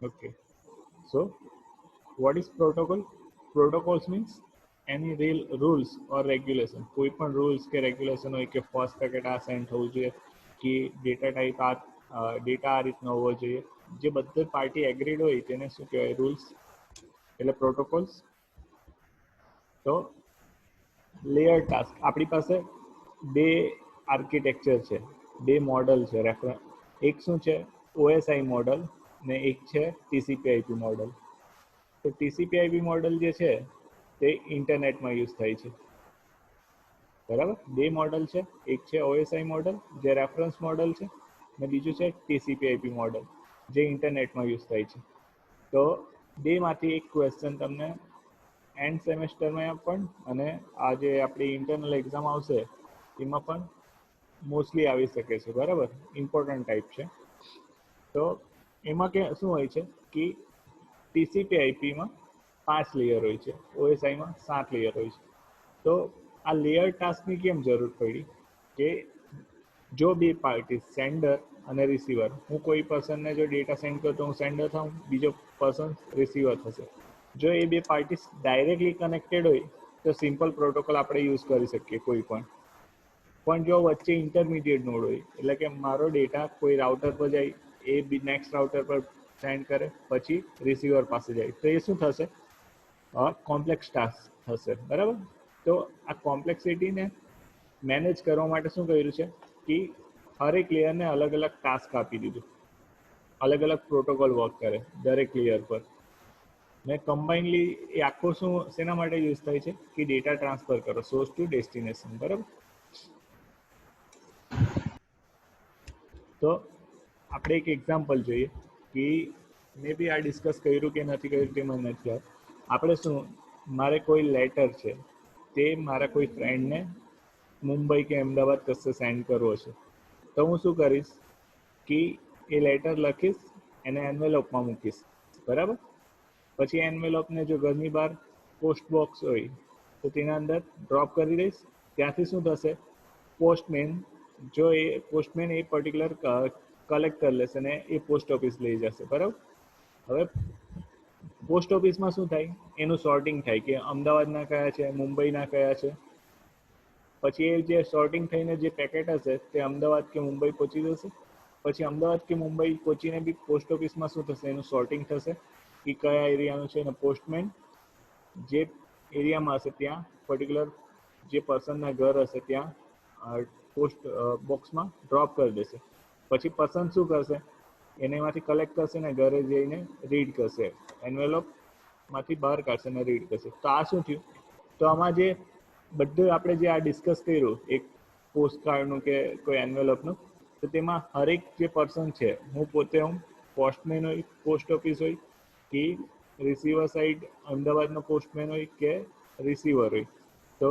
Okay. So what is protocol? Protocols means any real rules or regulation. કોઈ પણ rules કે regulation હોય કે first packet આ send થવું જોઈએ કે data type આ data આ રીતનો હોવો જોઈએ, જે બધે પાર્ટી એગ્રીડ હોય તેને શું કહેવાય? રૂલ્સ એટલે પ્રોટોકોલ્સ. તો લેયર ટાસ્ક, આપણી પાસે બે આર્કિટેક્ચર છે, બે મોડલ છે રેફરન્સ. એક શું છે? ઓએસઆઈ મોડલ ને એક છે ટીસીપી/આઈપી મોડલ. તો ટીસીપી/આઈપી મોડલ જે છે તે ઇન્ટરનેટમાં યુઝ થાય છે, બરાબર. બે મોડલ છે, એક છે ઓએસઆઈ મોડલ જે રેફરન્સ મોડલ છે અને બીજું છે ટીસીપી/આઈપી મોડલ જે ઇન્ટરનેટમાં યુઝ થાય છે. તો બેમાંથી એક ક્વેશ્ચન તમને એન્ડ સેમેસ્ટરમાં પણ અને આ જે આપણી ઇન્ટરનલ એક્ઝામ આવશે એમાં પણ મોસ્ટલી આવી શકે છે, બરાબર. ઇમ્પોર્ટન્ટ ટાઈપ છે. તો એમાં કે શું હોય છે કે ટીસીપી/આઈપીમાં 5 લેયર હોય છે, ઓએસઆઈમાં 7 લેયર હોય છે. તો આ લેયર ટાસ્કની કેમ જરૂર પડી કે જો બે પાર્ટી સેન્ડર અને રિસીવર, હું કોઈ પર્સનને જો ડેટા સેન્ડ કરતો હું સેન્ડર થાઉં, બીજો પર્સન રિસીવર થશે. જો એ બે પાર્ટી ડાયરેક્ટલી કનેક્ટેડ હોય તો સિમ્પલ પ્રોટોકોલ આપણે યુઝ કરી શકીએ કોઈ પણ જો વચ્ચે ઇન્ટરમીડિયેટ નોડ હોય, એટલે કે મારો ડેટા કોઈ રાઉટર પર જાય, એ નેક્સ્ટ રાઉટર પર સેન્ડ કરે, પછી રિસીવર પાસે જાય, તો એ શું થશે? કોમ્પ્લેક્સ ટાસ્ક થશે, બરાબર. તો આ કોમ્પ્લેક્સિટીને મેનેજ કરવા માટે શું કર્યું છે કે હરેક લેયરને અલગ અલગ ટાસ્ક આપી દીધું, અલગ અલગ પ્રોટોકોલ વર્ક કરે દરેક લેયર પર. ને કમ્બાઇનલી એ આખો શું શેના માટે યુઝ થાય છે કે ડેટા ટ્રાન્સફર કરો સોર્સ ટુ ડેસ્ટિનેશન, બરાબર. તો આપણે એક એક્ઝામ્પલ જોઈએ કે મે બી આ ડિસ્કસ કર્યું કે નથી કર્યું તે મને નથી યાદ. આપણે શું, મારે કોઈ લેટર છે તે મારા કોઈ ફ્રેન્ડને મુંબઈ કે અમદાવાદ કશે સેન્ડ કરવો છે, તો હું શું કરીશ કે એ લેટર લખીશ, એને એન્વેલોપમાં મૂકીશ, બરાબર. પછી એન્વેલોપને જો ઘરની બહાર પોસ્ટ બોક્સ હોય તો તેના અંદર ડ્રોપ કરી દઈશ. ત્યાંથી શું થશે? પોસ્ટમેન, જો એ પોસ્ટમેન એ પર્ટિક્યુલર કલેક્ટ કરી લેશે ને એ પોસ્ટ ઓફિસ લઈ જશે, બરાબર. હવે પોસ્ટ ઓફિસમાં શું થાય? એનું સોર્ટિંગ થાય કે અમદાવાદના કયા છે, મુંબઈના કયા છે. પછી એ જે સોર્ટિંગ થઈને જે પેકેટ હશે તે અમદાવાદ કે મુંબઈ પહોંચી જશે. પછી અમદાવાદ કે મુંબઈ પહોંચીને બી પોસ્ટ ઓફિસમાં શું થશે? એનું સોર્ટિંગ થશે કે કયા એરિયાનું છે, અને પોસ્ટમેન જે એરિયામાં હશે ત્યાં પર્ટિક્યુલર જે પર્સનના ઘર હશે ત્યાં પોસ્ટ બોક્સમાં ડ્રોપ કરી દેશે. પછી પર્સન શું કરશે? એને એમાંથી કલેક્ટ કરશે ને ઘરે જઈને રીડ કરશે, એન્વેલોપમાંથી બહાર કાઢશે ને રીડ કરશે. તો આ શું થયું? તો આમાં જે બધું આપણે જે આ ડિસ્કસ કર્યું, એક પોસ્ટ કાર્ડનું કે કોઈ એન્વેલોપનું, તો તેમાં હરેક જે પર્સન છે, હું પોતે હું પોસ્ટમેન હોય પોસ્ટ ઓફિસ હોય કે રિસીવર સાઈડ અમદાવાદનો પોસ્ટમેન હોય કે રિસીવર હોય, તો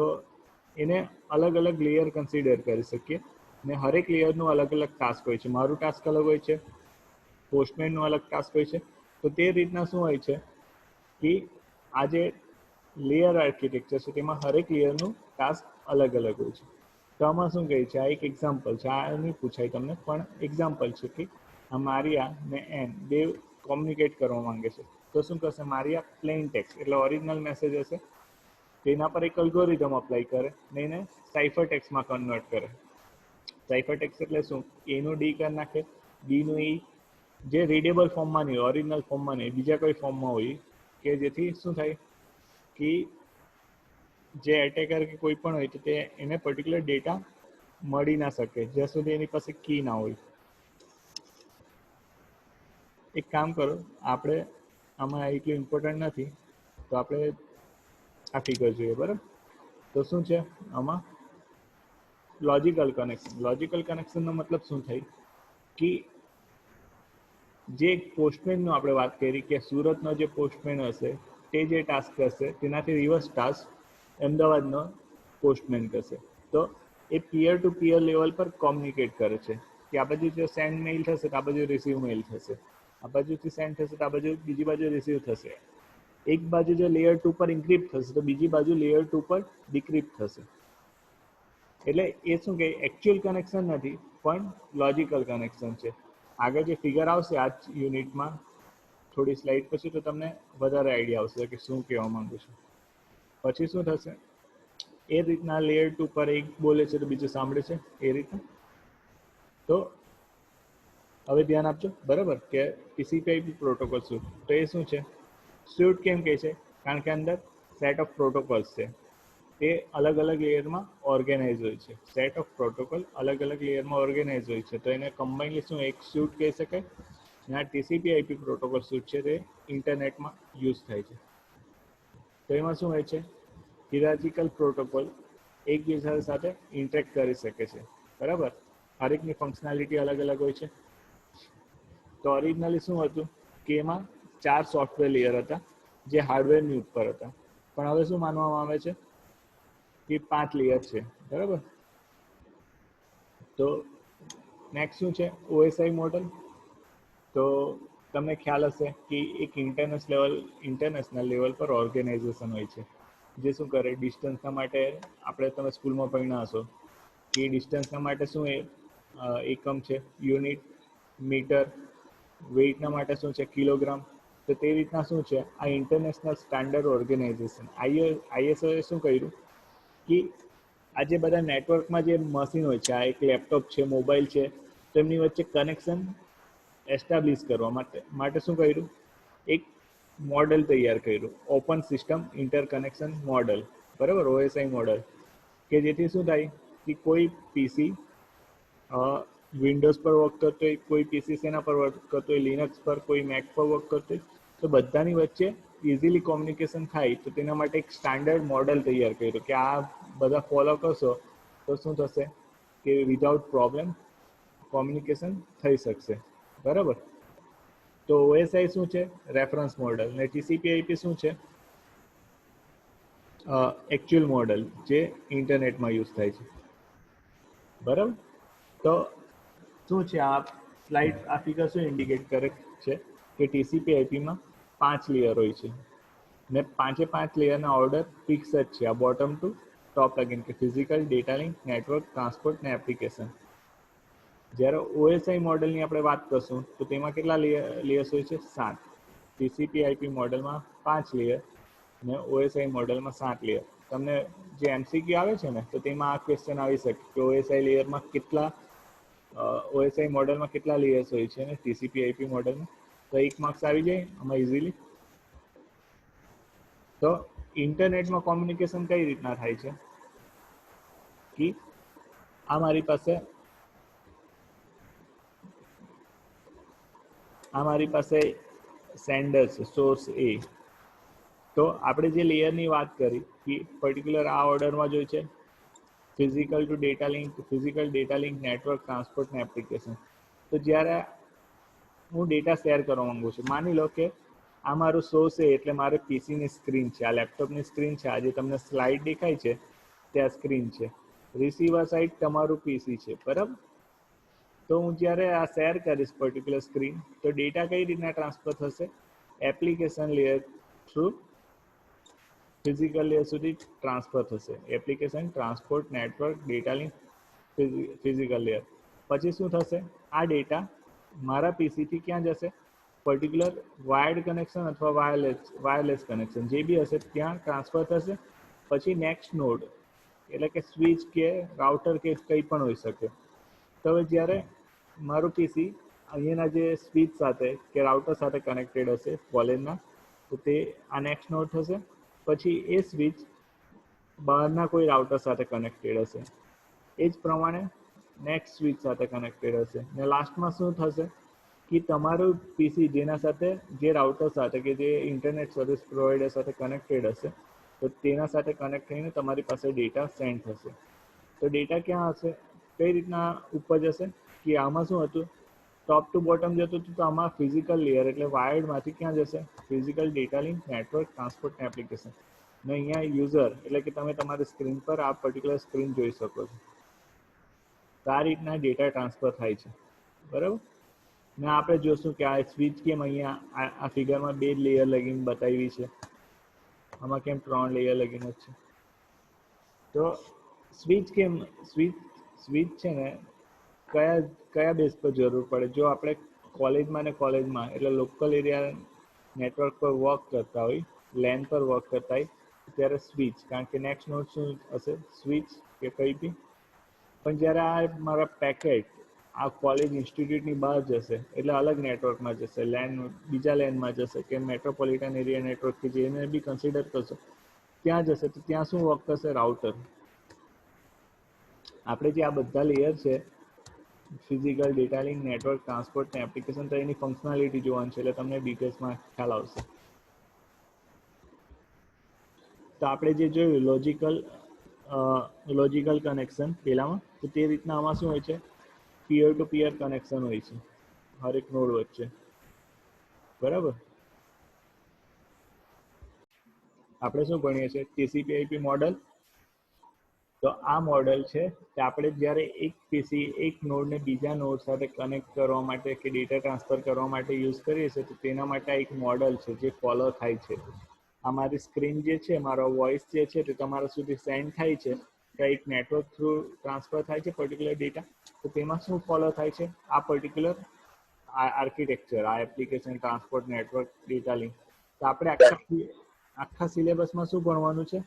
એને અલગ અલગ લેયર કન્સિડર કરી શકીએ ને હરેક લેયરનું અલગ અલગ ટાસ્ક હોય છે. મારું ટાસ્ક અલગ હોય છે, પોસ્ટમેનનું અલગ ટાસ્ક હોય છે. તો તે રીતના શું હોય છે કે આ જે લેયર આર્કિટેક્ચર છે તેમાં હરેક લેયરનું ટાસ્ક અલગ અલગ હોય છે. તો આમાં શું કહે છે? આ એક એક્ઝામ્પલ છે, આ નહીં પૂછાય તમને, પણ એક્ઝામ્પલ છે કે આ મારિયા ને એન બે કોમ્યુનિકેટ કરવા માંગે છે. તો શું કરશે? મારિયા પ્લેન ટેક્સ્ટ એટલે ઓરિજિનલ મેસેજ હશે તેના પર એક અલ્ગોરિધમ અપ્લાય કરે ને એને સાઇફર ટેક્સ્ટમાં કન્વર્ટ કરે. સાઇફર ટેક્સ્ટ એટલે શું? એનું ડી કરી નાખે, બીનું ઈ, જે રીડેબલ ફોર્મમાં નહીં, ઓરિજિનલ ફોર્મમાં નહીં, બીજા કોઈ ફોર્મમાં હોય, કે જેથી શું થાય કે જે એટેકર કે કોઈ પણ હોય તો તે એને પર્ટિક્યુલર ડેટા મળી ના શકે જ્યાં સુધી એની પાસે કી ના હોય. એક કામ કરો, આપણે આમાં એટલું ઇમ્પોર્ટન્ટ નથી તો આપણે આ ફિગર જોઈએ, બરાબર. તો શું છે આમાં? Logical connection. લોજિકલ કનેક્શનનો મતલબ શું થાય કે જે પોસ્ટમેનનો આપણે વાત કરી કે સુરતનો જે પોસ્ટમેન હશે તે જે ટાસ્ક કરશે તેનાથી રિવર્સ ટાસ્ક અમદાવાદનો પોસ્ટમેન કરશે. તો એ પિયર ટુ પિયર લેવલ પર કોમ્યુનિકેટ કરે છે કે આ બાજુ જો સેન્ડ મેઇલ થશે તો આ બાજુ રિસીવ મેઇલ થશે, આ બાજુથી સેન્ડ થશે તો આ બાજુ બીજી બાજુ રિસીવ થશે. એક બાજુ જો લેયર 2 પર ઇન્ક્રિપ્ટ થશે તો બીજી બાજુ લેયર 2 પર ડિક્રિપ્ટ થશે. એટલે એ શું કે એકચ્યુઅલ કનેક્શન નથી પણ લોજિકલ કનેક્શન છે. આગળ જે ફિગર આવશે આ યુનિટમાં થોડી સ્લાઇડ પછી તો તમને વધારે આઈડિયા આવશે કે શું કહેવા માંગુ છું. પછી શું થશે, એ રીતના લેયર 2 પર એક બોલે છે તો બીજું સાંભળે છે એ રીતના. તો હવે ધ્યાન આપજો, બરાબર, કે TCP/IP પ્રોટોકોલ શું, તો એ શું છે, સ્યુટ કેમ કહે છે, કારણ કે અંદર સેટ ઓફ પ્રોટોકોલ્સ છે, તે અલગ અલગ લેયરમાં ઓર્ગેનાઇઝ હોય છે. સેટ ઓફ પ્રોટોકોલ અલગ અલગ લેયરમાં ઓર્ગેનાઇઝ હોય છે, તો એને કમ્બાઇનલી શું એક સ્યુટ કહી શકાય. અને આ TCP/IP પ્રોટોકોલ સ્યુટ છે તે ઇન્ટરનેટમાં યુઝ થાય છે. તો એમાં શું હોય છે, હિરાર્ચિકલ પ્રોટોકોલ એકબીજા સાથે ઇન્ટરેક્ટ કરી શકે છે, બરાબર. હરેકની ફંક્શનાલિટી અલગ અલગ હોય છે. તો ઓરિજિનલી શું હતું કે એમાં 4 સોફ્ટવેર લેયર હતા જે હાર્ડવેરની ઉપર હતા, પણ હવે શું માનવામાં આવે છે કે 5 લેયર છે, બરાબર. તો નેક્સ્ટ શું છે, OSI મોડલ. તો તમને ખ્યાલ હશે કે એક ઇન્ટરનેશનલ લેવલ પર ઓર્ગેનાઇઝેશન હોય છે, જે શું કરે, ડિસ્ટન્સના માટે આપણે તમે સ્કૂલમાં ભણ્યા હશો કે ડિસ્ટન્સના માટે શું એકમ છે, યુનિટ, મીટર, વેઇટના માટે શું છે, કિલોગ્રામ. તો તે રીતના શું છે, આ ઇન્ટરનેશનલ સ્ટાન્ડર્ડ ઓર્ગેનાઇઝેશન ISO એ શું કર્યું કે આ જે બધા નેટવર્કમાં જે મશીન હોય છે, આ એક લેપટોપ છે, મોબાઈલ છે, તો એમની વચ્ચે કનેક્શન એસ્ટાબ્લિશ કરવા માટે શું કર્યું, એક મોડેલ તૈયાર કર્યું, ઓપન સિસ્ટમ ઇન્ટરકનેક્શન મોડેલ, બરાબર, OSI મોડેલ, કે જેથી શું થાય કે કોઈ પીસી વિન્ડોઝ પર વર્ક કરતો હોય, કોઈ પીસી શેના પર વર્ક કરતો હોય, લિનક્સ પર, કોઈ મેક પર વર્ક કરતો હોય, તો બધાની વચ્ચે ઇઝીલી કોમ્યુનિકેશન થાય. તો તેના માટે એક સ્ટાન્ડર્ડ મોડેલ તૈયાર કર્યું કે આ બધા ફોલો કરશો તો શું થશે કે વિધાઉટ પ્રોબ્લેમ કોમ્યુનિકેશન થઈ શકશે, બરાબર. તો OSI શું છે, રેફરન્સ મોડેલ, ને TCP/IP શું છે, એકચ્યુઅલ મોડેલ જે ઇન્ટરનેટમાં યુઝ થાય છે, બરાબર. તો શું છે, આ સ્લાઇડ, આ ફિગર શું ઇન્ડિકેટ કરે છે કે TCP/IPમાં 5 લેયર હોય છે, ને 5 લેયરના ઓર્ડર ફિક્સ જ છે, આ બોટમ ટુ ટોપ લગીન, કે physical, data link, network, transport ને એપ્લિકેશન. જ્યારે OSI મોડેલની આપણે વાત કરશું તો તેમાં કેટલા લેયર્સ હોય છે, 7. TCP/IP મોડેલમાં 5 લેયર ને OSI મોડેલમાં 7 લેયર. તમને જે MCQ આવે છે ને, તો તેમાં આ ક્વેશ્ચન આવી શકે કે OSI લેયરમાં કેટલા OSI મોડેલમાં કેટલા લેયર્સ હોય છે અને TCP/IP મોડેલમાં, તો 1 માર્ક્સ આવી જાય આમાં ઇઝીલી. તો ઇન્ટરનેટમાં કોમ્યુનિકેશન કઈ રીતના થાય છે કે આ મારી પાસે સેન્ડર છે, સોર્સ A. તો આપણે જે લેયરની વાત કરી કે પર્ટિક્યુલર આ ઓર્ડરમાં જોઈ છે, physical to data link, physical, data link, network, transport ને એપ્લિકેશન. તો જ્યારે હું ડેટા શેર કરવા માંગુ છું, માની લો કે આ મારું સોર્સ છે, એટલે મારે પીસીની સ્ક્રીન છે, આ લેપટોપની સ્ક્રીન છે, આ જે તમને સ્લાઇડ દેખાય છે ત્યાં સ્ક્રીન છે. રિસીવર સાઇડ તમારું પીસી છે, બરાબર. તો હું જ્યારે આ શેર કરીશ પર્ટિક્યુલર સ્ક્રીન, તો ડેટા કઈ રીતના ટ્રાન્સફર થશે, application layer through physical layer સુધી ટ્રાન્સફર થશે. Application, transport, network, data link, physical layer. પછી શું થશે, આ ડેટા મારા પીસીથી ક્યાં જશે, પર્ટિક્યુલર વાયર્ડ કનેક્શન અથવા વાયરલેસ કનેક્શન જે બી હશે ત્યાં ટ્રાન્સફર થશે. પછી નેક્સ્ટ નોડ એટલે કે સ્વિચ કે રાઉટર કે કંઈ પણ હોઈ શકે. તો હવે જ્યારે મારું પીસી અહીંયાના જે સ્વિચ સાથે કે રાઉટર સાથે કનેક્ટેડ હશે કોલેજના, તો તે આ નેક્સ્ટ નોડ થશે. પછી એ સ્વિચ બહારના કોઈ રાઉટર સાથે કનેક્ટેડ હશે, એ જ પ્રમાણે નેક્સ્ટ સ્વિચ સાથે કનેક્ટેડ હશે. ને લાસ્ટમાં શું થશે કે તમારું પીસી જેના સાથે, જે રાઉટર સાથે કે જે ઇન્ટરનેટ સર્વિસ પ્રોવાઈડર સાથે કનેક્ટેડ હશે, તો તેના સાથે કનેક્ટ થઈને તમારી પાસે ડેટા સેન્ડ થશે. તો ડેટા ક્યાં હશે, કઈ રીતના ઉપર જશે કે આમાં શું હતું, ટોપ ટુ બોટમ જતું હતું, તો આમાં ફિઝિકલ લેયર એટલે વાયર્ડમાંથી ક્યાં જશે, physical, data link, network, transport ને એપ્લિકેશન. ને અહીંયા યુઝર એટલે કે તમે તમારી સ્ક્રીન પર આ પર્ટિક્યુલર સ્ક્રીન જોઈ શકો છો. તો આ રીતના ડેટા ટ્રાન્સફર થાય છે, બરાબર. ને આપણે જોશું કે આ સ્વિચ કેમ અહીંયા આ ફિગરમાં 2 લેયર લગીન બતાવી છે, આમાં કેમ 3 લેયર લગીન જ છે. તો સ્વિચ છે ને કયા બેઝ પર જરૂર પડે, જો આપણે કોલેજમાં એટલે લોકલ એરિયા નેટવર્ક પર વર્ક કરતા હોય, લેન પર વર્ક કરતા હોય, ત્યારે સ્વિચ, કારણ કે નેક્સ્ટ નોડ શું હશે, સ્વિચ કે કંઈ બી. પણ જ્યારે આ મારા પેકેટ આ કોલેજ ઇન્સ્ટિટ્યૂટની બહાર જશે એટલે અલગ નેટવર્કમાં જશે, લેન બીજા લેનમાં જશે, કે મેટ્રોપોલિટન એરિયા નેટવર્ક કે જેને બી કન્સિડર કરશો ત્યાં જશે, તો ત્યાં શું વર્ક કરશે, રાઉટર. આપણે જે આ બધા લેયર છે, physical, data link, network, transport ને એપ્લિકેશન, તો એની ફંક્શનાલિટી જોવાની છે, એટલે તમને ડિટેલ્સમાં ખ્યાલ આવશે. તો આપણે જે જોયું લોજિકલ કનેક્શન પહેલામાં, તો તે રીતના આમાં શું હોય છે, પિયર ટુ પિયર કનેક્શન હોય છે હરેક નોડ વચ્ચે, બરાબર. આપણે શું ભણીએ છીએ, TCP/IP મોડલ. તો આ મોડલ છે કે આપણે જ્યારે એક પીસી એક નોડને બીજા નોડ સાથે કનેક્ટ કરવા માટે કે ડેટા ટ્રાન્સફર કરવા માટે યુઝ કરીએ છીએ, તો તેના માટે એક મોડલ છે જે ફોલો થાય છે. આ મારી સ્ક્રીન જે છે, મારો વોઇસ જે છે તે તમારા સુધી સેન્ડ થાય છે, કે એક નેટવર્ક થ્રુ ટ્રાન્સફર થાય છે પર્ટિક્યુલર ડેટા. તો તેમાં શું ફોલો થાય છે, આ પર્ટિક્યુલર આર્કિટેક્ચર, આ application, transport, network, data link. તો આપણે આખા સિલેબસમાં શું ભણવાનું છે,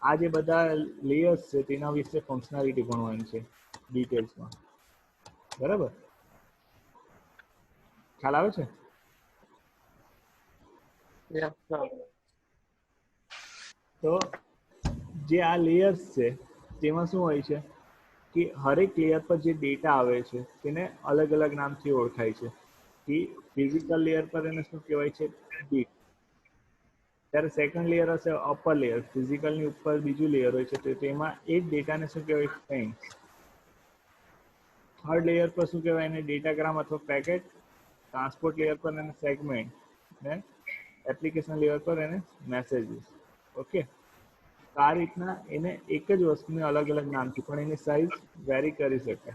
આ જે બધા લેયર્સ છે તેના વિશે ફંક્શનાલિટી ભણવાની છે ડિટેલ્સમાં, બરાબર. ખ્યાલ આવે છે? તો જે આ લેયર્સ છે તેમાં શું હોય છે કે હરેક લેયર પર જે ડેટા આવે છે તેને અલગ અલગ નામથી ઓળખાય છે. કે ફિઝિકલ લેયર પર એને શું કહેવાય છે, બીટ. ત્યારે સેકન્ડ લેયર હશે અપર લેયર, ફિઝિકલની ઉપર બીજું લેયર હોય છે, તો તેમાં એ જ ડેટાને શું કહેવાય, ફ્રેમ્સ. થર્ડ લેયર પર શું કહેવાય, એને ડેટાગ્રામ અથવા પેકેટ. ટ્રાન્સપોર્ટ લેયર પર એને સેગમેન્ટ, ને એપ્લિકેશન લેયર પર એને મેસેજીસ. ઓકે. તો આ રીતના એને એક જ વસ્તુને અલગ અલગ નામથી પણ એની સાઇઝ વેરી કરી શકે.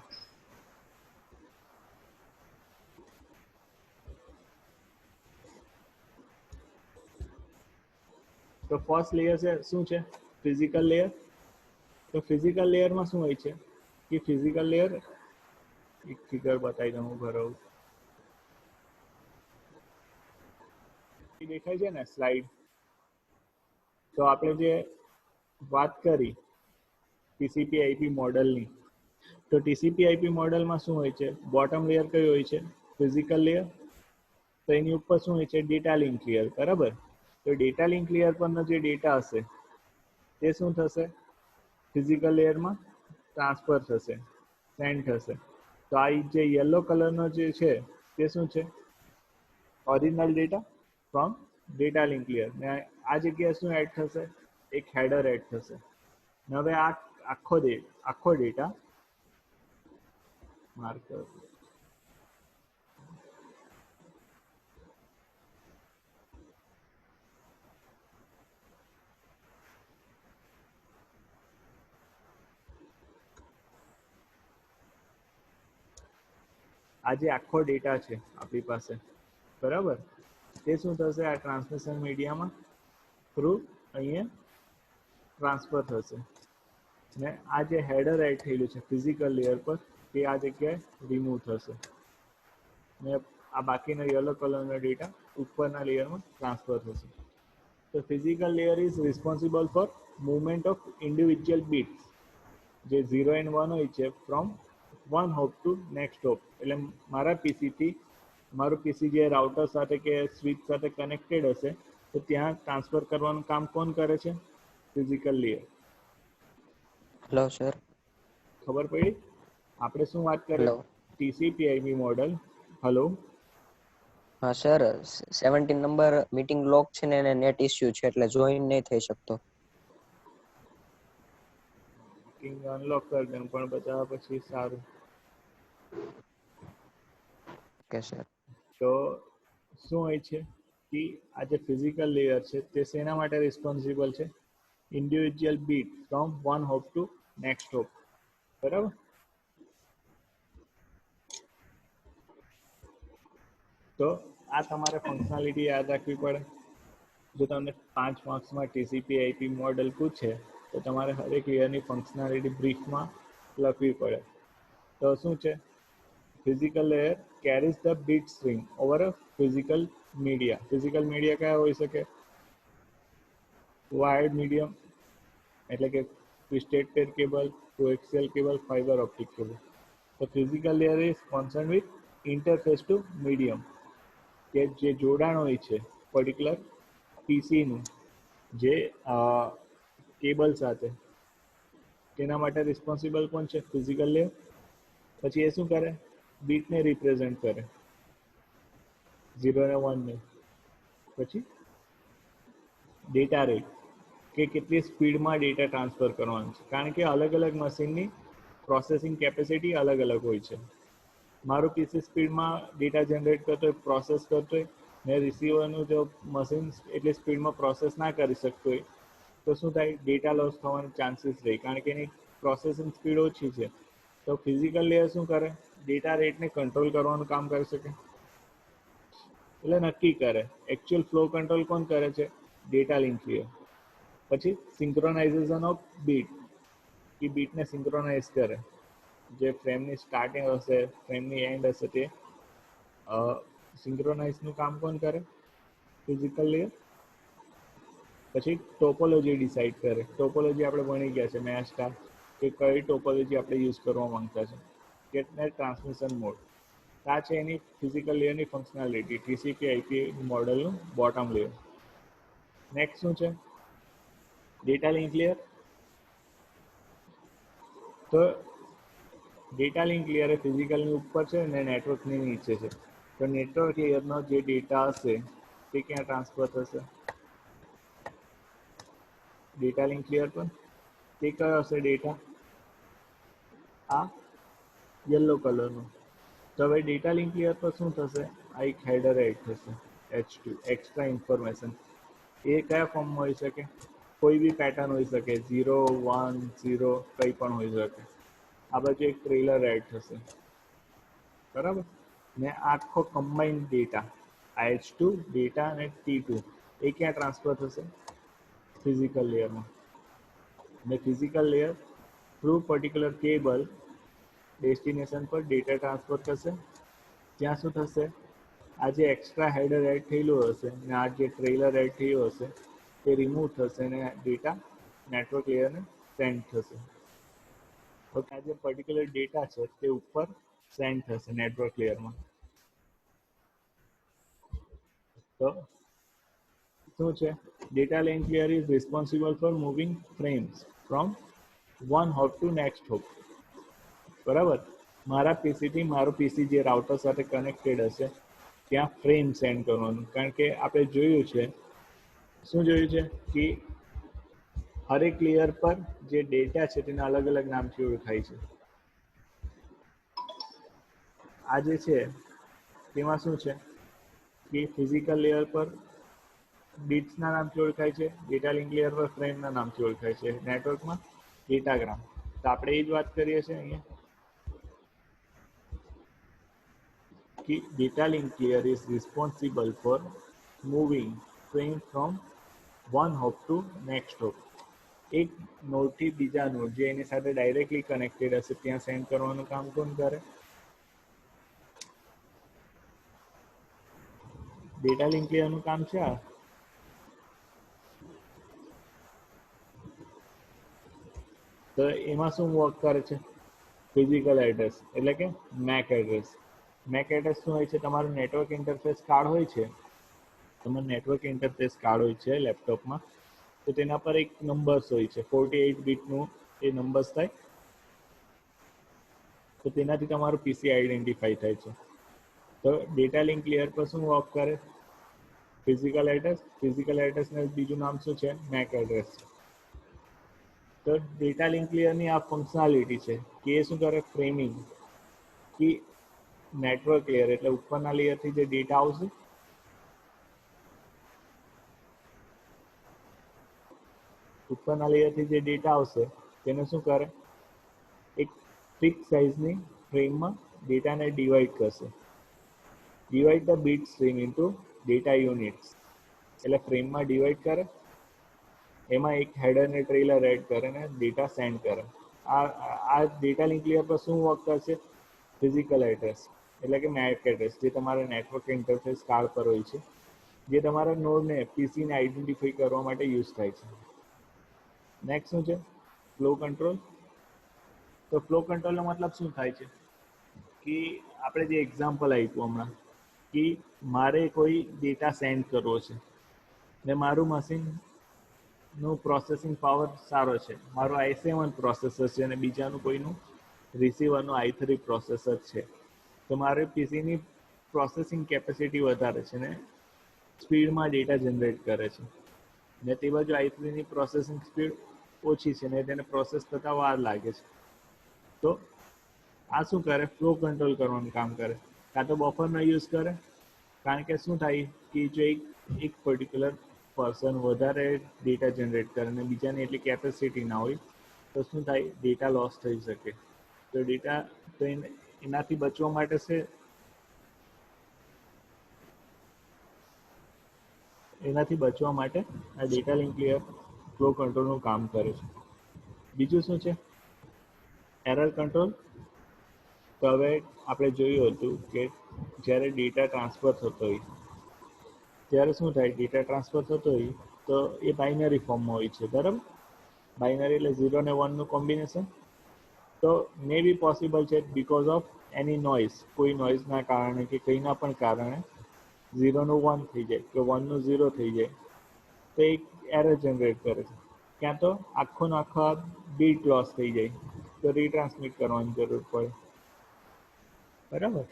તો ફર્સ્ટ લેયર છે શું છે, ફિઝિકલ લેયર. તો ફિઝિકલ લેયરમાં શું હોય છે કે ફિઝિકલ લેયર, એક ફિગર બતાવી દઉં હું ભરાવું, દેખાય છે ને સ્લાઇડ. તો આપણે જે વાત કરી TCP/IP મોડલની, તો TCP/IP મોડલમાં શું હોય છે, બોટમ લેયર કઈ હોય છે, ફિઝિકલ લેયર. તો એની ઉપર શું હોય છે, ડેટા લિંક લેયર, બરાબર. તો ડેટા લિંક લેયર પરનો જે ડેટા હશે તે શું થશે, ફિઝિકલ લેયરમાં ટ્રાન્સફર થશે, સેન્ડ થશે. તો આ જે યલો કલરનો જે છે તે શું છે, original data from data link layer. ને આ જગ્યાએ શું એડ થશે, એક હેડર એડ થશે. હવે આ આખો ડેટા માર્કર, આ જે આખો ડેટા છે આપણી પાસે, બરાબર, તે શું થશે, આ ટ્રાન્સમિશન મીડિયામાં થ્રુ અહીંયા ટ્રાન્સફર થશે. ને આ જે હેડર એડ થયેલું છે ફિઝિકલ લેયર પર, તે આ જગ્યાએ રિમૂવ થશે. ને આ બાકીનો યલો કલરનો ડેટા ઉપરના લેયરમાં ટ્રાન્સફર થશે. તો physical layer is responsible for movement of individual bits, જે 0 and 1 હોય છે, from one hop to next hop. એટલે મારા પીસીથી મારું પીસી જે રાઉટર સાથે કે સ્વિચ સાથે કનેક્ટેડ હશે, તો ત્યાં ટ્રાન્સફર કરવાનું કામ કોણ કરે છે, ફિઝિકલ લેયર. Hello sir. ખબર પડી? આપણે શું વાત કરી, TCP/IP મોડલ. હેલો. હા સર, 17 નંબર મીટિંગ લોક છે ને એને નેટ ઇશ્યુ છે એટલે જોઈન નહીં થઈ શકતો. મીટિંગ અનલોક કરી દઉં પણ બધા પછી સારું. Okay sir. તો શું હોય છે કે આ જે ફિઝિકલ લેયર છે તે શેના માટે રિસ્પોન્સિબલ છે, individual bit from one hop to next hop, બરાબર. તો આ તમારે ફંક્શનાલિટી યાદ રાખવી પડે. જો તમને 5 માર્ક્સમાં TCP/IP મોડલ પૂછે તો તમારે હરેક લેયરની ફંક્શનાલિટી બ્રીફમાં લખવી પડે. તો શું છે, physical layer carries the bit string over a physical media. Physical media કયા હોઈ શકે? વાયર્ડ મીડિયમ એટલે કે twisted pair cable, coaxial cable, fibre optic cable. તો physical layer is concern with interface to medium, કે જે જોડાણ હોય છે પર્ટિક્યુલર પીસીનું જે કેબલ સાથે, તેના માટે રિસ્પોન્સિબલ કોણ છે? Physical layer. પછી એ શું કરે? બીટને રિપ્રેઝેન્ટ કરે, 0 ને 1 ને. પછી ડેટા રેટ, કે કેટલી સ્પીડમાં ડેટા ટ્રાન્સફર કરવાનું છે, કારણ કે અલગ અલગ મશીનની પ્રોસેસિંગ કેપેસિટી અલગ અલગ હોય છે. મારું પીસી સ્પીડમાં ડેટા જનરેટ કરતો હોય, પ્રોસેસ કરતો હોય, ને રિસીવરનું જો મશીન એટલી સ્પીડમાં પ્રોસેસ ના કરી શકતું હોય, તો શું થાય? ડેટા લોસ થવાના ચાન્સીસ રહે, કારણ કે એની પ્રોસેસિંગ સ્પીડ ઓછી છે. તો ફિઝિકલ લેયર શું કરે? ડેટા રેટને કંટ્રોલ કરવાનું કામ કરી શકે, એટલે નક્કી કરે. એકચ્યુઅલ ફ્લો કંટ્રોલ કોણ કરે છે? Data link layer. પછી સિંક્રોનાઇઝેશન ઓફ બીટ, કે બીટને સિંક્રોનાઇઝ કરે, જે ફ્રેમની સ્ટાર્ટિંગ હશે, ફ્રેમની એન્ડ હશે, તે સિંક્રોનાઇઝનું કામ કોણ કરે? Physical layer. પછી ટોપોલોજી ડિસાઇડ કરે. ટોપોલોજી આપણે ભણી ગયા છે મેં સ્ટાર, કે કઈ ટોપોલોજી આપણે યુઝ કરવા માંગતા છે. ગેટનેટ ટ્રાન્સમિશન મોડ, આ છે એની ફિઝિકલ લેયરની ફંક્શનાલિટી, ટીસીપી આઈપી મોડલનું બોટમ લેયર. નેક્સ્ટ શું છે? Data link layer. તો ડેટા લિંક લેયર એ ફિઝિકલની ઉપર છે અને નેટવર્કની નીચે છે. તો નેટવર્ક લેયરનો જે ડેટા હશે તે ક્યાં ટ્રાન્સફર થશે? ડેટા લિંક લેયર પર. તે કયો હશે ડેટા? આ યલો કલરનો. તો હવે ડેટા લિંક લેયર પર શું થશે? આ એક હેડર એડ થશે, H2 એક્સ્ટ્રા ઇન્ફોર્મેશન. એ કયા ફોર્મમાં હોઈ શકે? કોઈ બી પેટર્ન હોઈ શકે, 0 1 0, કંઈ પણ હોઈ શકે. આ બાજુ એક ટ્રેલર એડ થશે, બરાબર. ને આખો કમ્બાઇન્ડ ડેટા, H2 ડેટા અને T2, એ ક્યાં ટ્રાન્સફર થશે? ફિઝિકલ લેયરમાં. ને physical layer through particular cable destination પર ડેટા ટ્રાન્સફર થશે. ત્યાં શું થશે? આ જે એક્સ્ટ્રા હેડર એડ થયેલું હશે ને આ જે ટ્રેલર એડ થયું હશે તે રિમૂવ થશે ને ડેટા નેટવર્ક લેયરને સેન્ડ થશે. ઓકે, આ જે પર્ટિક્યુલર ડેટા છે તે ઉપર સેન્ડ થશે નેટવર્ક લેયરમાં. તો શું છે? Data link layer is responsible for moving frames from one hop to next hop. બરાબર. મારા પીસીથી મારું પીસી જે રાઉટર સાથે કનેક્ટેડ હશે ત્યાં ફ્રેમ સેન્ડ કરવાનું, કારણ કે આપણે જોયું છે, શું જોયું છે કે હરેક લેયર પર જે ડેટા છે તેના અલગ અલગ નામથી ઓળખાય છે. આ જે છે તેમાં શું છે કે ફિઝિકલ લેયર પર બીટ્સના નામથી ઓળખાય છે, ડેટા લિંક લેયર પર ફ્રેમના નામથી ઓળખાય છે, નેટવર્કમાં ડેટાગ્રામ. તો આપણે એ જ વાત કરીએ છીએ અહીંયા कि data link layer is responsible for moving frame from one hop to next hop. એક નોડથી બીજા નોડ જે એની સાથે ડાયરેક્ટલી કનેક્ટેડ હશે ત્યાં સેન્ડ કરવાનું કામ કોણ કરે? ડેટા લિંક લેયરનું કામ છે આ. તો એમાં શું વર્ક કરે છે? ફિઝિકલ એડ્રેસ એટલે કે મેક એડ્રેસ. મેક એડ્રેસ શું હોય છે? તમારું નેટવર્ક ઇન્ટરફેસ કાર્ડ હોય છે, તમારું નેટવર્ક ઇન્ટરફેસ કાર્ડ હોય છે લેપટોપમાં, તો તેના પર એક નંબર્સ હોય છે, 48 બીટનું એ નંબર્સ થાય. તો તેનાથી તમારું પીસી આઈડેન્ટિફાઈ થાય છે. તો ડેટા લિંક લેયર પર શું વર્ક કરે? Physical address. ફિઝિકલ એડ્રેસને બીજું નામ શું છે? Make address. તો ડેટા લિંક લેયરની આ ફંક્શનાલિટી છે કે એ શું કરે? ફ્રેમિંગ, કે નેટવર્ક લેયર એટલે ઉપરના લેયરથી જે ડેટા આવશે ઉપરના લેયરથી જે ડેટા આવશે તેને શું કરે? એક ફિક્સ સાઇઝની ફ્રેમમાં ડેટાને ડિવાઈડ કરશે. Divide the bit stream into data units, એટલે ફ્રેમમાં ડિવાઈડ કરે, એમાં એક હેડર ને ટ્રેલર એડ કરે ને ડેટા સેન્ડ કરે. આ ડેટા લિંક લેયર પર શું વર્ક કરશે? ફિઝિકલ એડ્રેસ એટલે કે મેક એડ્રેસ જે તમારા નેટવર્ક ઇન્ટરફેસ કાર્ડ પર હોય છે જે તમારા નોડને પીસીને આઈડેન્ટિફાઈ કરવા માટે યુઝ થાય છે. નેક્સ્ટ શું છે? Flow control. તો ફ્લો કંટ્રોલનો મતલબ શું થાય છે કે આપણે જે એક્ઝામ્પલ આપ્યું હમણાં કે મારે કોઈ ડેટા સેન્ડ કરવો છે ને મારું મશીનનું પ્રોસેસિંગ પાવર સારો છે, મારું i7 પ્રોસેસર છે અને બીજાનું કોઈનું રિસીવરનું i3 પ્રોસેસર છે, તો મારે પીસીની પ્રોસેસિંગ કેપેસિટી વધારે છે ને સ્પીડમાં ડેટા જનરેટ કરે છે, ને તે બાજુ i3ની પ્રોસેસિંગ સ્પીડ ઓછી છે ને તેને પ્રોસેસ થતાં વાર લાગે છે. તો આ શું કરે? ફ્લો કંટ્રોલ કરવાનું કામ કરે. કાં તો બફરનો યુઝ કરે, કારણ કે શું થાય કે જો એક પર્ટિક્યુલર પર્સન વધારે ડેટા જનરેટ કરે અને બીજાની એટલી કેપેસિટી ના હોય તો શું થાય? ડેટા લોસ થઈ શકે. તો ડેટા તો એનાથી બચવા માટે છે, એનાથી બચવા માટે આ ડેટા લિંક લેયર ફ્લો કંટ્રોલનું કામ કરે છે. બીજું શું છે? Error control. તો હવે આપણે જોયું હતું કે જ્યારે ડેટા ટ્રાન્સફર થતો હોય ત્યારે શું થાય? ડેટા ટ્રાન્સફર થતો હોય તો એ બાઇનરી ફોર્મમાં હોય છે, બરાબર? બાઇનરી એટલે 0 ને 1નું કોમ્બિનેશન. તો મે બી પોસિબલ છે બીકોઝ ઓફ એની નોઇઝ, કોઈ નોઇઝના કારણે કે કંઈના પણ કારણે 0નું 1 થઈ જાય કે 1નું 0 થઈ જાય, તો એક એરર જનરેટ કરે છે. ક્યાં તો આખો ને આખા બીટ લોસ થઈ જાય, તો રીટ્રાન્સમિટ કરવાની જરૂર પડે, બરાબર?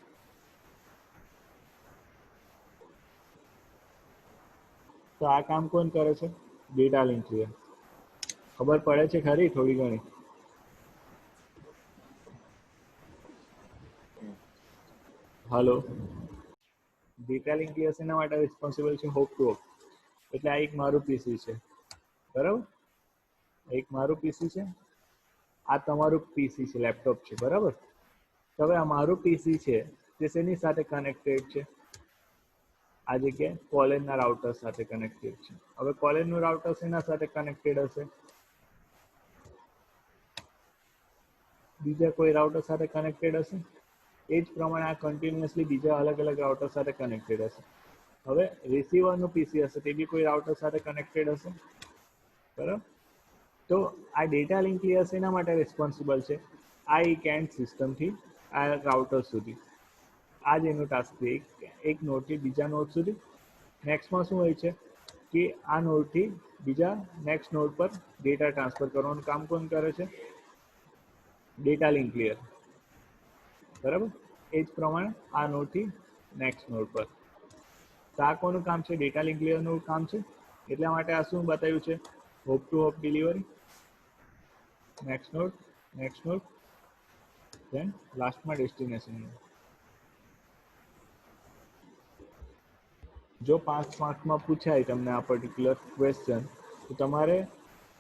તો આ કામ કોણ કરે છે? Data link layer. ખબર પડે છે ખરી થોડી ઘણી? હલો. ડેટા લિંક લેયર શેના માટે રિસ્પોન્સિબલ છે? Hop to hop. એટલે આ એક મારું પીસી છે, બરાબર? એક મારું પીસી છે, આ તમારું પીસી છે, લેપટોપ છે, બરાબર? તો હવે આ મારું પીસી છે તે શેની સાથે કનેક્ટેડ છે? આ જગ્યાએ કોલેજના રાઉટર સાથે કનેક્ટેડ છે. હવે કોલેજનું રાઉટર શેના સાથે કનેક્ટેડ હશે? બીજા કોઈ રાઉટર સાથે કનેક્ટેડ હશે. એ જ પ્રમાણે આ કન્ટિન્યુઅસલી બીજા અલગ અલગ રાઉટર સાથે કનેક્ટેડ હશે. હવે રિસીવરનું પીસી હશે તે બી કોઈ રાઉટર સાથે કનેક્ટેડ હશે, બરાબર? તો આ ડેટા લિંક લેયર શેના માટે રિસ્પોન્સિબલ છે? આ એક એન્ડ સિસ્ટમથી આ રાઉટર સુધી, આ જ એનું ટાસ્ક છે, એક નોડથી બીજા નોડ સુધી. નેક્સ્ટમાં શું હોય છે કે આ નોડથી બીજા નેક્સ્ટ નોડ પર ડેટા ટ્રાન્સફર કરવાનું કામ કોણ કરે છે? ડેટા લિંક લેયર, બરાબર? એ જ પ્રમાણે આ નોડથી નેક્સ્ટ નોડ પર. તો આ કોનું કામ છે? ડેટા લિંક લેયરનું કામ છે. એટલા માટે આ શું બતાવ્યું છે? Hop to hop delivery. Next node, then લાસ્ટમાં ડેસ્ટિનેશન. જો 5 માર્ક્સમાં પૂછાય તમને આ પર્ટિક્યુલર ક્વેશ્ચન, તો તમારે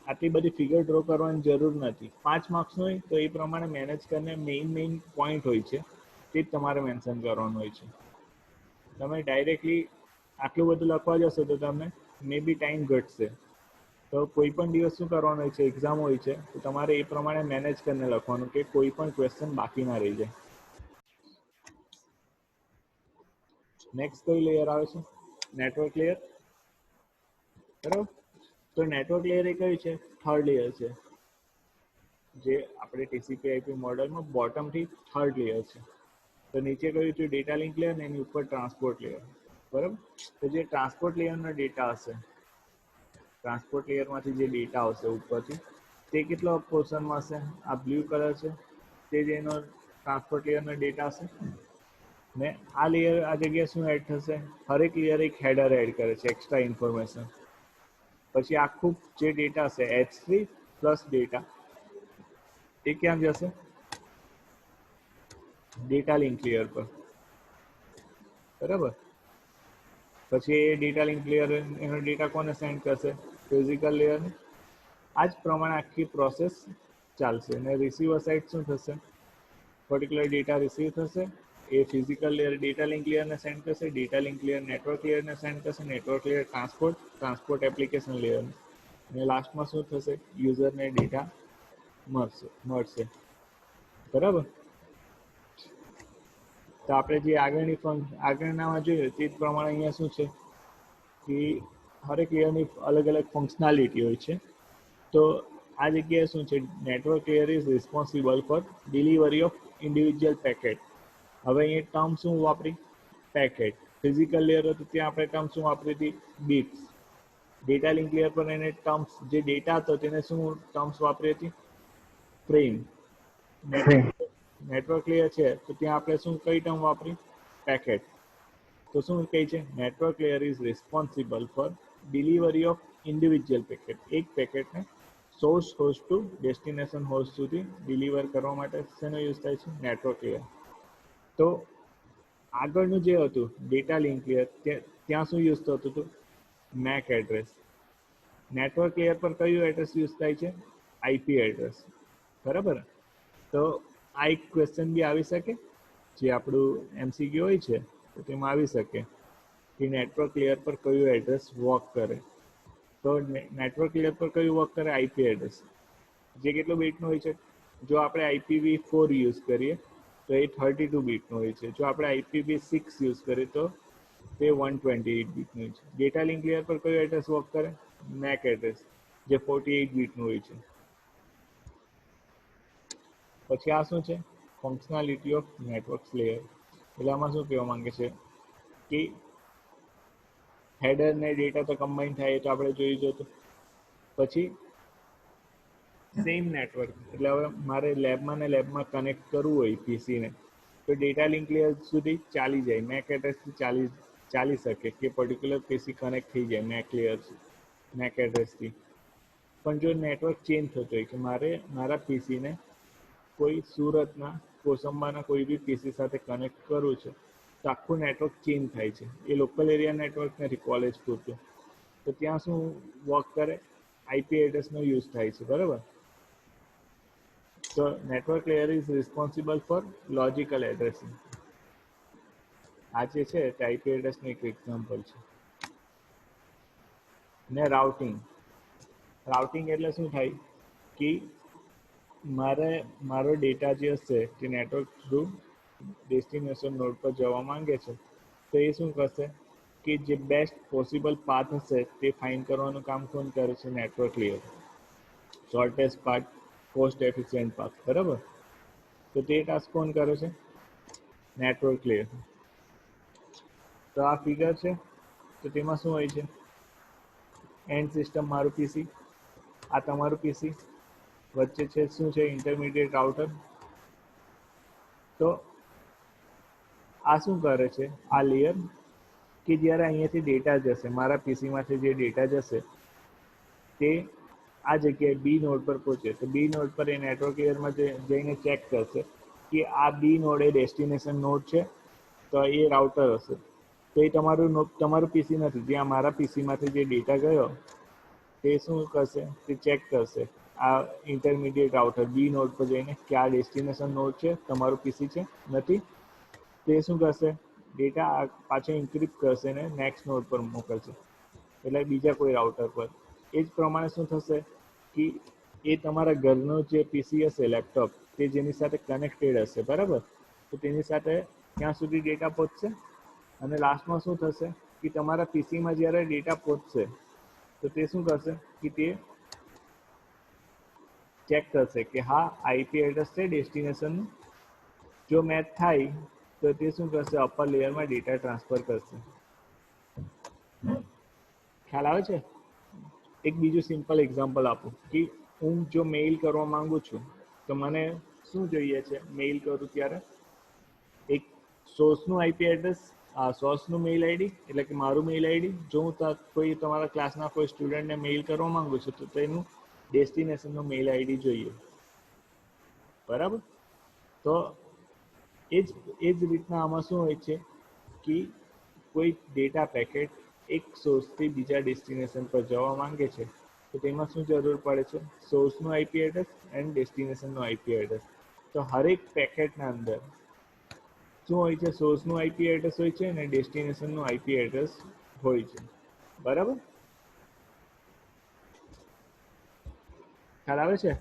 આટલી બધી ફિગર ડ્રો કરવાની જરૂર નથી. 5 માર્ક્સનું હોય તો એ પ્રમાણે મેનેજ કરીને મેઇન પોઈન્ટ હોય છે તે જ તમારે મેન્શન કરવાનું હોય છે. તમે ડાયરેક્ટલી આટલું બધું લખવા જશો તો તમને મે બી ટાઈમ ઘટશે. તો કોઈ પણ દિવસ શું કરવાનું હોય છે? એક્ઝામ હોય છે, તો તમારે એ પ્રમાણે મેનેજ કરીને લખવાનું કે કોઈ પણ ક્વેશ્ચન બાકી ના રહી જાય. નેક્સ્ટ કઈ લેયર આવે છે? નેટવર્ક લેયર, બરાબર? તો નેટવર્ક લેયર એ કઈ છે? થર્ડ લેયર છે, જે આપણે TCP/IP મોડેલમાં બોટમથી થર્ડ લેયર છે. તો નીચે કયું છે? ડેટા લિંક લેયર, ને એની ઉપર ટ્રાન્સપોર્ટ લેયર, બરાબર? તો જે ટ્રાન્સપોર્ટ લેયરનો ડેટા હશે, ટ્રાન્સપોર્ટ લેયરમાંથી જે ડેટા આવશે ઉપરથી, તે કેટલો પોર્શનમાં હશે? આ બ્લુ કલર છે તે જ એનો ટ્રાન્સપોર્ટ લેયરનો ડેટા હશે. ને આ લેયર, આ જગ્યાએ શું એડ થશે? હરેક લેયર એક હેડર એડ કરે છે, એક્સ્ટ્રા ઇન્ફોર્મેશન. પછી આખું જે ડેટા છે H3 પ્લસ ડેટા, એ ક્યાં જશે? ડેટા લિંક લેયર પર, બરાબર? પછી એ ડેટા લિંક લેયર એનો ડેટા કોને સેન્ડ કરશે? ફિઝિકલ લેયરને. આ જ પ્રમાણે આખી પ્રોસેસ ચાલશે. અને રિસીવર સાઇડ શું થશે? પર્ટિક્યુલર ડેટા રિસીવ થશે, એ ફિઝિકલ લેયર ડેટા લિંક લેયરને સેન્ડ કરશે, ડેટા લિંક લેયર નેટવર્ક લેયરને સેન્ડ કરશે, નેટવર્ક લેયર ટ્રાન્સપોર્ટ એપ્લિકેશન લેયરને, અને લાસ્ટમાં શું થશે? યુઝરને ડેટા મળશે, બરાબર? તો આપણે જે આગળનામાં જોઈએ તે જ પ્રમાણે અહીંયા શું છે? કે હરેક લેયરની અલગ અલગ ફંક્શનાલિટી હોય છે. તો આ જગ્યાએ શું છે, network layer is responsible for delivery of individual packet. હવે અહીંયા ટર્મ શું વાપરી? પેકેટ. ફિઝિકલ લેયર હતું ત્યાં આપણે ટર્મ શું વાપરી હતી? બીટ્સ. ડેટા લિંક લેયર પર એને ટર્મ્સ, જે ડેટા હતો તેને શું ટર્મ્સ વાપરી હતી? ફ્રેમ. નેટવર્ક લેયર છે તો ત્યાં આપણે શું કઈ ટર્મ વાપરી? પેકેટ. તો શું કહે છે? Network layer is responsible for delivery of individual packet. એક પેકેટને source host to destination host સુધી ડિલિવર કરવા માટે શેનો યુઝ થાય છે? Network layer. તો આગળનું જે હતું ડેટા લિંક લેયર, ત્યાં શું યુઝ થતું હતું? Make address. નેટવર્ક લેયર પર કયું એડ્રેસ યુઝ થાય છે? IP address. બરાબર. તો આ એક ક્વેશ્ચન બી આવી શકે, જે આપણું એમસીક્યુ હોય છે તો તેમાં આવી શકે કે નેટવર્ક લેયર પર કયું એડ્રેસ વર્ક કરે. તો નેટવર્ક લેયર પર કયું વર્ક કરે? IP address. જે કેટલું બીટનું હોય છે? જો આપણે IPv4 યુઝ કરીએ તો એ 32 બીટનું હોય છે. જો આપણે IPv6 યુઝ કરીએ તો તે 128 બીટનું હોય છે. ડેટા લિંક લેયર પર કયું એડ્રેસ વર્ક કરે? મેક એડ્રેસ, જે 48 બીટનું હોય છે. પછી આ શું છે? Functionality of network layer. એટલે આમાં શું કહેવા માંગે છે કે હેડર ને ડેટા તો કમ્બાઈન થાય તો આપણે જોઈ જોતું. પછી સેમ નેટવર્ક, એટલે હવે મારે લેબમાં ને લેબમાં કનેક્ટ કરવું હોય પીસીને, તો ડેટા લિંક લેયર સુધી ચાલી જાય, મેક એડ્રેસથી ચાલી શકે કે પર્ટિક્યુલર પીસી કનેક્ટ થઈ જાય મેક લેયર મેક એડ્રેસથી. પણ જો નેટવર્ક ચેન્જ થતો હોય કે મારે મારા પીસીને કોઈ સુરતના કોસંબાના કોઈ બી પીસી સાથે કનેક્ટ કરવું છે, તો આખું નેટવર્ક ચેન્જ થાય છે. એ લોકલ એરિયા નેટવર્ક નથી, કોલેજ પૂરતું. તો ત્યાં શું વર્ક કરે? આઈપી એડ્રેસનો યુઝ થાય છે. બરાબર. તો network layer is responsible four logical addressing. આ જે છે તે આઈપી એડ્રેસનું એક એક્ઝામ્પલ છે. ને રાઉટિંગ. રાઉટિંગ એટલે શું થાય કે મારો ડેટા જે હશે તે નેટવર્ક થ્રુ ડેસ્ટિનેશન નોડ પર જવા માંગે છે, તો એ શું કરશે કે જે બેસ્ટ પોસિબલ પાથ હશે તે ફાઇન્ડ કરવાનું કામ કોણ કરે છે? Network layer. Shortest path, cost efficient path. બરાબર. તો તે ટાસ્ક કોણ કરે છે? Network layer. તો આ ફિગર છે, તો તેમાં શું હોય છે? એન્ડ સિસ્ટમ મારું પીસી, આ તમારું પીસી, વચ્ચે છે શું છે? Intermediate router. તો આ શું કરે છે? આ લેયર કે જ્યારે અહીંયાથી ડેટા જશે, મારા પીસીમાંથી જે ડેટા જશે તે આ જગ્યાએ બી નોડ પર પહોંચે, તો બી નોડ પર એ નેટવર્ક લેયરમાં જઈને ચેક કરશે કે આ બી નોડ એ ડેસ્ટિનેશન નોડ છે, તો એ રાઉટર હશે. તો એ તમારું પીસી નથી. જ્યાં મારા પીસીમાંથી જે ડેટા ગયો તે શું કરશે? તે ચેક કરશે આ ઇન્ટરમીડિયેટ રાઉટર બી નોડ પર જઈને કે આ ડેસ્ટિનેશન નોડ છે, તમારું પીસી છે, નથી. તે શું કરશે? ડેટા પાછો ઇન્ક્રિપ્ટ કરશે ને નેક્સ્ટ નોડ પર મોકલશે, એટલે બીજા કોઈ રાઉટર પર. એ જ પ્રમાણે શું થશે કે એ તમારા ઘરનું જે પીસી હશે, લેપટોપ, તે જેની સાથે કનેક્ટેડ હશે, બરાબર, તો તેની સાથે ત્યાં સુધી ડેટા પહોંચશે. અને લાસ્ટમાં શું થશે કે તમારા પીસીમાં જ્યારે ડેટા પહોંચશે તો તે શું કરશે કે તે ચેક કરશે કે હા આઈપી એડ્રેસ છે ડેસ્ટિનેશનનું. જો મેચ થાય તો તે શું કરશે? અપર લેયરમાં ડેટા ટ્રાન્સફર કરશે. ખ્યાલ આવે છે? એક બીજું સિમ્પલ એક્ઝામ્પલ આપું કે હું જો મેઇલ કરવા માંગુ છું, તો મને શું જોઈએ છે? મેઇલ કરું ત્યારે એક સોર્સનું આઈપી એડ્રેસ, સોર્સનું મેઇલ આઈડી, એટલે કે મારું મેઇલ આઈડી. જો હું કોઈ તમારા ક્લાસના કોઈ સ્ટુડન્ટને મેઇલ કરવા માંગુ છું, તો તેનું ડેસ્ટિનેશનનું મેઇલ આઈડી જોઈએ. બરાબર. તો એ જ રીતના આમાં શું હોય છે કે કોઈ ડેટા પેકેટ એક સોર્સથી બીજા ડેસ્ટિનેશન પર જવા માંગે છે, તો તેમાં શું જરૂર પડે છે? સોર્સનું આઈપી એડ્રેસ એન્ડ ડેસ્ટિનેશનનું આઈપી એડ્રેસ. તો હરેક પેકેટના અંદર શું હોય છે? સોર્સનું આઈપી એડ્રેસ હોય છે અને ડેસ્ટિનેશનનું આઈપી એડ્રેસ હોય છે. બરાબર. ખ્યાલ આવે છે?